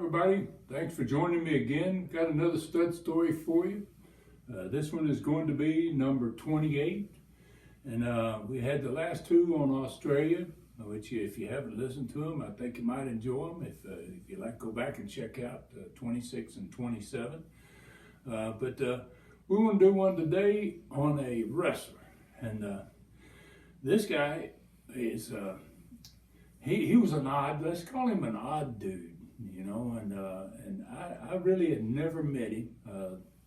everybody. Thanks for joining me again. Got another stud story for you. This one is going to be number 28. And we had the last two on Australia, which if you haven't listened to them, I think you might enjoy them. If you like, go back and check out 26 and 27. But we want to do one today on a wrestler. And this guy is, he was an odd, let's call him an odd dude. You know, and I really had never met him.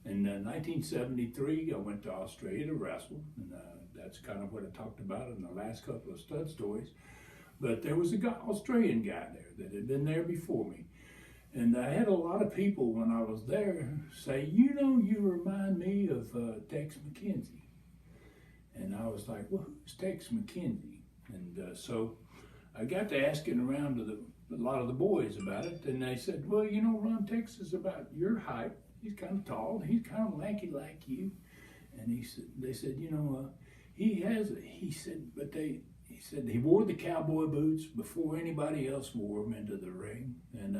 In 1973, I went to Australia to wrestle, and that's kind of what I talked about in the last couple of stud stories. But there was Australian guy there that had been there before me. And I had a lot of people when I was there say, you know, you remind me of Tex McKenzie. And I was like, well, who's Tex McKenzie? And so I got to asking around to a lot of the boys about it, and they said, well, you know, Ron, Tex is about your height. He's kind of tall. He's kind of lanky like you. And they said, you know, he said he wore the cowboy boots before anybody else wore them into the ring, and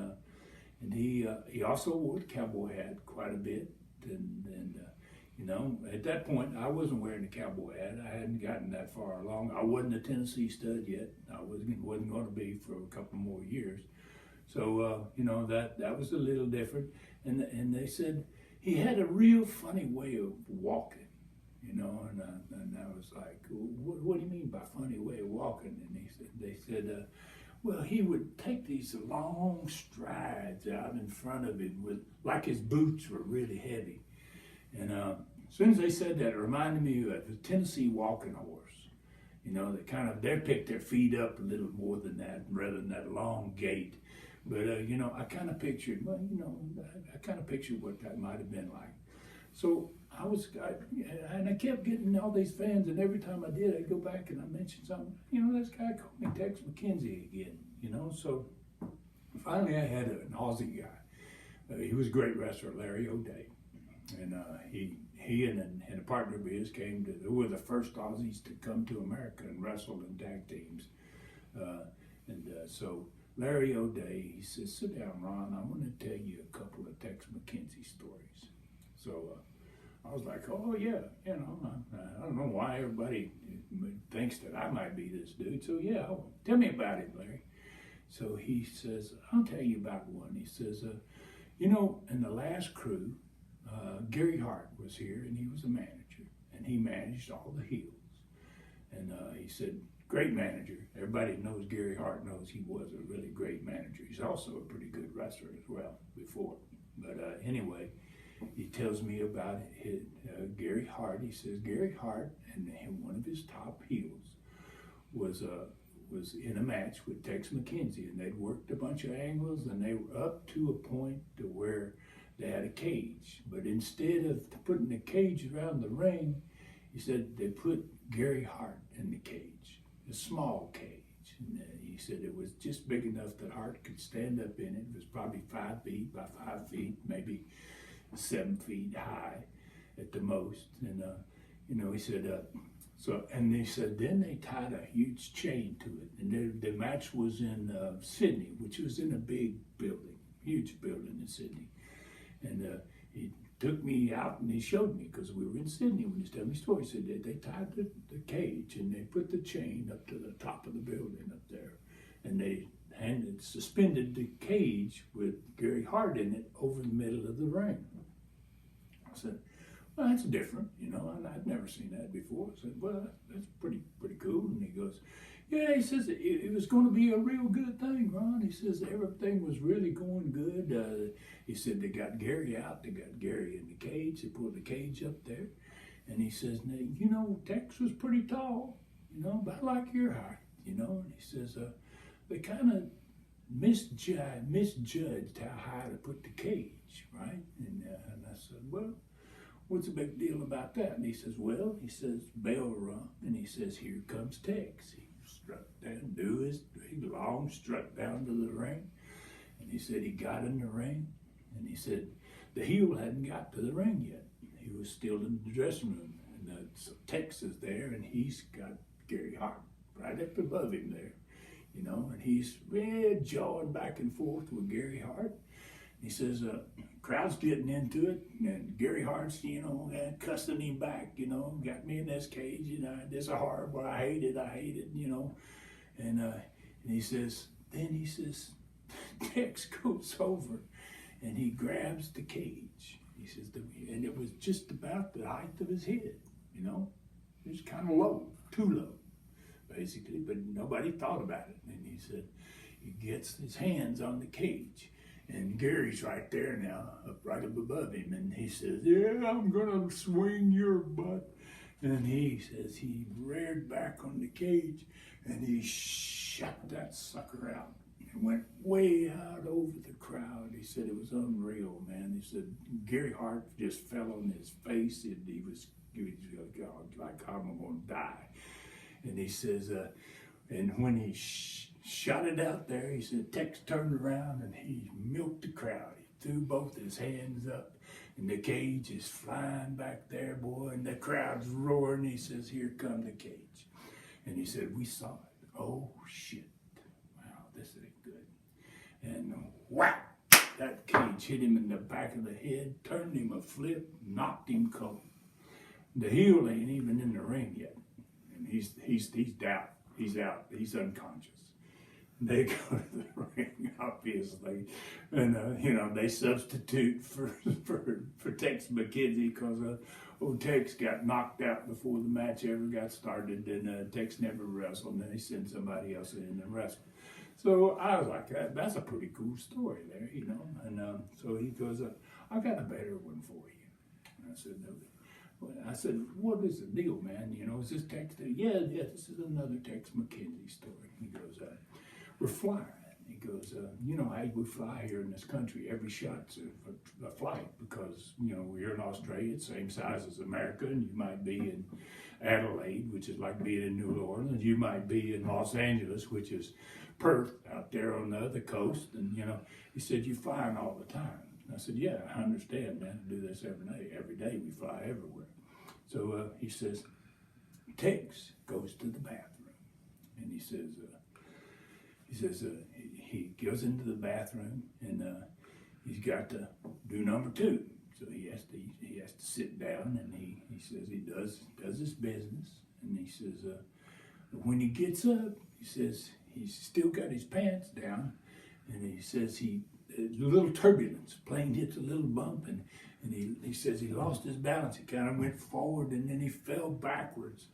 he also wore the cowboy hat quite a bit, and you know, at that point, I wasn't wearing the cowboy hat. I hadn't gotten that far along. I wasn't a Tennessee stud yet. I wasn't going to be for a couple more years. So, you know, that was a little different. And they said he had a real funny way of walking, you know, and I was like, what do you mean by funny way of walking? And they said, well, he would take these long strides out in front of him like his boots were really heavy. And as soon as they said that, it reminded me of the Tennessee walking horse. You know, they picked their feet up a little more than that, rather than that long gait. But, you know, I kind of pictured, well, you know, I kind of pictured what that might have been like. So I kept getting all these fans, and every time I did, I'd go back and I mentioned something. You know, this guy called me Tex McKenzie again, you know. So finally I had an Aussie guy. He was a great wrestler, Larry O'Day. And he and a partner of his they were the first Aussies to come to America and wrestle in tag teams. So Larry O'Day, he says, sit down, Ron, I want to tell you a couple of Tex McKenzie stories. So I was like, oh yeah, you know, I don't know why everybody thinks that I might be this dude. So yeah, tell me about it, Larry. So he says, I'll tell you about one. He says, you know, in the last crew, Gary Hart was here, and he was a manager, and he managed all the heels. And he said, great manager. Everybody knows Gary Hart knows he was a really great manager. He's also a pretty good wrestler as well before. But anyway, he tells me about Gary Hart. He says Gary Hart and one of his top heels was in a match with Tex McKenzie, and they'd worked a bunch of angles, and they were up to a point to where they had a cage. But instead of putting the cage around the ring, he said they put Gary Hart in the cage, a small cage. And he said it was just big enough that Hart could stand up in it. It was probably 5 feet by 5 feet, maybe 7 feet high at the most. And, you know, he said, and they said then they tied a huge chain to it. And the match was in Sydney, which was in a big building, huge building in Sydney. And he took me out and he showed me, because we were in Sydney when he was telling me the story. He said they tied the cage and they put the chain up to the top of the building up there. And they suspended the cage with Gary Hart in it over the middle of the ring. I said, well, that's different, you know, and I'd never seen that before. I said, well, that's pretty cool. And he goes, yeah, he says it was going to be a real good thing, Ron. He says everything was really going good. He said they got Gary out, they got Gary in the cage, they pulled the cage up there. And he says, you know, Tex was pretty tall, you know, about like your height, you know. And he says, they kind of misjudged how high to put the cage, right? And I said, well, what's the big deal about that? And he says, well, bell rung, and he says, here comes Tex. He struck down, he long struck down to the ring, and he said he got in the ring, and he said the heel hadn't got to the ring yet. He was still in the dressing room, and so Tex is there, and he's got Gary Hart right up above him there, you know, and he's jawing back and forth with Gary Hart. He says, crowd's getting into it, and Gary Hart's, cussing him back, got me in this cage, this is horrible, I hate it, and he says, Tex goes over, and he grabs the cage. He says, and it was just about the height of his head, it was kind of low, too low, basically, but nobody thought about it. And he said, he gets his hands on the cage, and Gary's right there now, right up above him, and he says, yeah, I'm gonna swing your butt. And he says he reared back on the cage, and he shot that sucker out. It went way out over the crowd. He said it was unreal, man. He said Gary Hart just fell on his face, and he was like, I'm gonna die. And he says, and when he shot it out there, he said Tex turned around and he milked the crowd. He threw both his hands up, and the cage is flying back there, boy, and the crowd's roaring. He says, here come the cage. And he said, we saw it. Oh, shit. Wow, this ain't good. And whack, that cage hit him in the back of the head, turned him a flip, knocked him cold. The heel ain't even in the ring yet. And he's down. He's out. He's unconscious. They go to the ring, obviously, and they substitute for Tex McKenzie because old Tex got knocked out before the match ever got started, and Tex never wrestled, and then they send somebody else in and wrestle. So I was like, that's a pretty cool story there, And so he goes, I got a better one for you. And I said, what is the deal, man? Is this Tex? Yeah, this is another Tex McKenzie story. He goes, we're flying. He goes, how we fly here in this country. Every shot's a flight because, we're in Australia, same size as America, and you might be in Adelaide, which is like being in New Orleans. You might be in Los Angeles, which is Perth, out there on the other coast. And, he said, you're flying all the time. I said, yeah, I understand, man. I do this every day. Every day we fly everywhere. So he says, Tex goes to the bathroom. And he says, he goes into the bathroom, and he's got to do number two. So he has to sit down, and he says he does his business. And he says, when he gets up, he says he's still got his pants down, and he says a little turbulence. Plane hits a little bump, and he says he lost his balance. He kind of went forward, and then he fell backwards.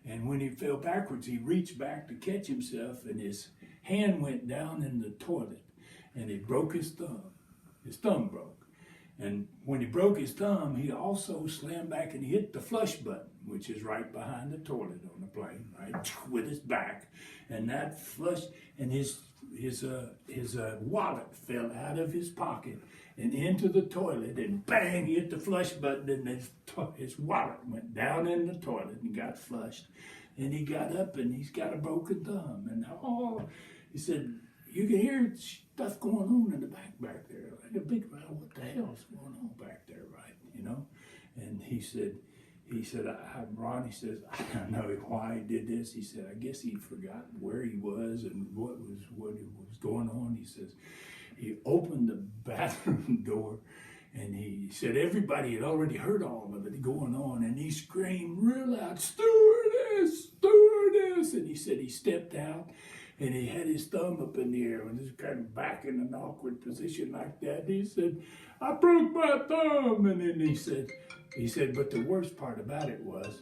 And when he fell backwards, he reached back to catch himself, and his hand went down in the toilet, and he broke his thumb. His thumb broke. And when he broke his thumb, he also slammed back and hit the flush button, which is right behind the toilet on the plane, right, with his back. And that flush, and his wallet fell out of his pocket and into the toilet, and bang, he hit the flush button, and his wallet went down in the toilet and got flushed. And he got up, and he's got a broken thumb. And he said, you can hear stuff going on in the back there. Like a big, what the hell's going on back there, right? And he said, Ron, he says, I don't know why he did this. He said, I guess he forgot where he was and what was going on. He says, he opened the bathroom door, and he said everybody had already heard all of it going on, and he screamed real loud, stewardess, stewardess. And he said he stepped out, and he had his thumb up in the air and just kind of back in an awkward position like that. He said, I broke my thumb. And then he said, but the worst part about it was,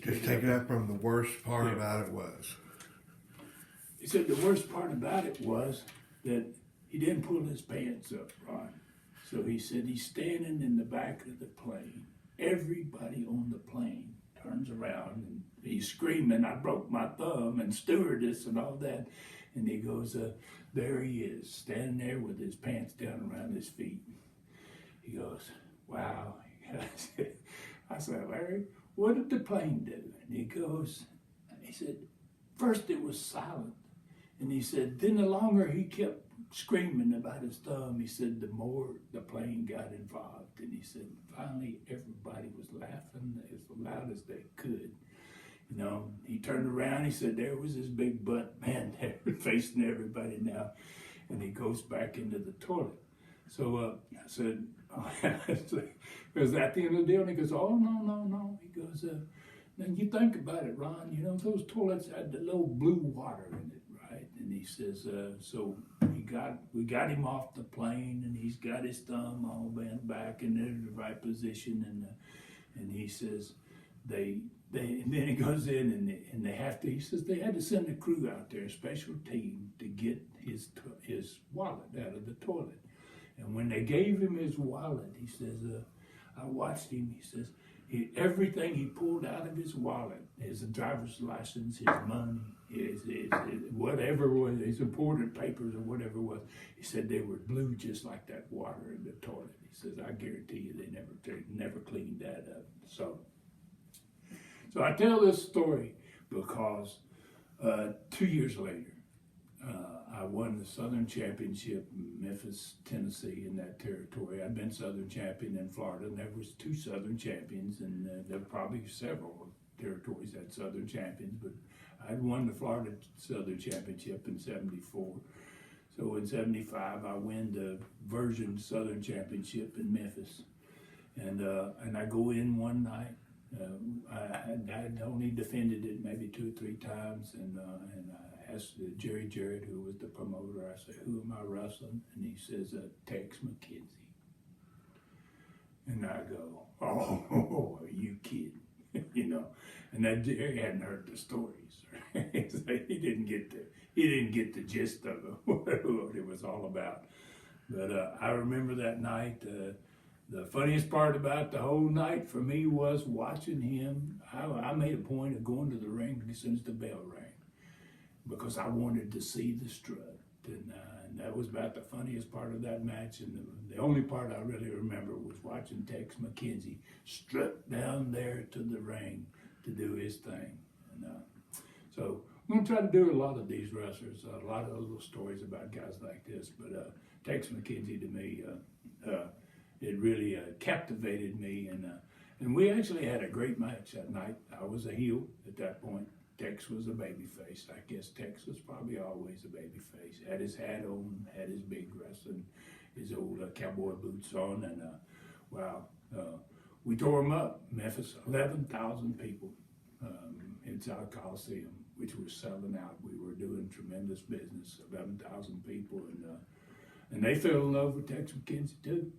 just take it up from the worst part about it was. He said the worst part about it was that he didn't pull his pants up, Ron. So he said he's standing in the back of the plane. Everybody on the plane turns around, and he's screaming, I broke my thumb, and stewardess and all that. And he goes, there he is, standing there with his pants down around his feet. He goes, wow. I said, Larry, what did the plane do? And he said, first it was silent. And he said, then the longer he kept screaming about his thumb, he said, the more the plane got involved. And he said, finally everybody was laughing as loud as they could. You know, he turned around, he said, there was his big butt, man, there facing everybody now. And he goes back into the toilet. So I said, was that the end of the deal? And he goes, oh, no. He goes, now you think about it, Ron, you know, those toilets had the little blue water in it, right? And he says, so we got him off the plane, and he's got his thumb all bent back in the right position, and he says, and then he goes in and they have to, he says they had to send a crew out there, a special team, to get his wallet out of the toilet. And when they gave him his wallet, he says, I watched him, he says, everything he pulled out of his wallet, his driver's license, his money, his whatever was, his important papers or whatever it was, he said they were blue just like that water in the toilet. He says, I guarantee you they never cleaned that up. So I tell this story because 2 years later, I won the Southern Championship in Memphis, Tennessee, in that territory. I'd been Southern Champion in Florida, and there was 2 Southern Champions, and there were probably several territories that had Southern Champions, but I'd won the Florida Southern Championship in '74. So in '75, I win the Version Southern Championship in Memphis, and I go in one night. I'd only defended it maybe 2 or 3 times, and I asked Jerry Jarrett, who was the promoter, I said, who am I wrestling? And he says, Tex McKenzie. And I go, oh, are you kidding? You know, and that Jerry hadn't heard the stories. Right? So he didn't get the gist of it, what it was all about. But I remember that night. The funniest part about the whole night for me was watching him. I made a point of going to the ring as soon as the bell rang, because I wanted to see the strut. And that was about the funniest part of that match. And the only part I really remember was watching Tex McKenzie strut down there to the ring to do his thing. And so I'm going to try to do a lot of these wrestlers, a lot of little stories about guys like this. But Tex McKenzie, to me, it really captivated me. And we actually had a great match that night. I was a heel at that point. Tex was a babyface. I guess Tex was probably always a babyface. Had his hat on, had his big wrestling, his old cowboy boots on, and we tore him up. Memphis, 11,000 people inside Coliseum, which was selling out. We were doing tremendous business. 11,000 people, and they fell in love with Tex McKenzie too.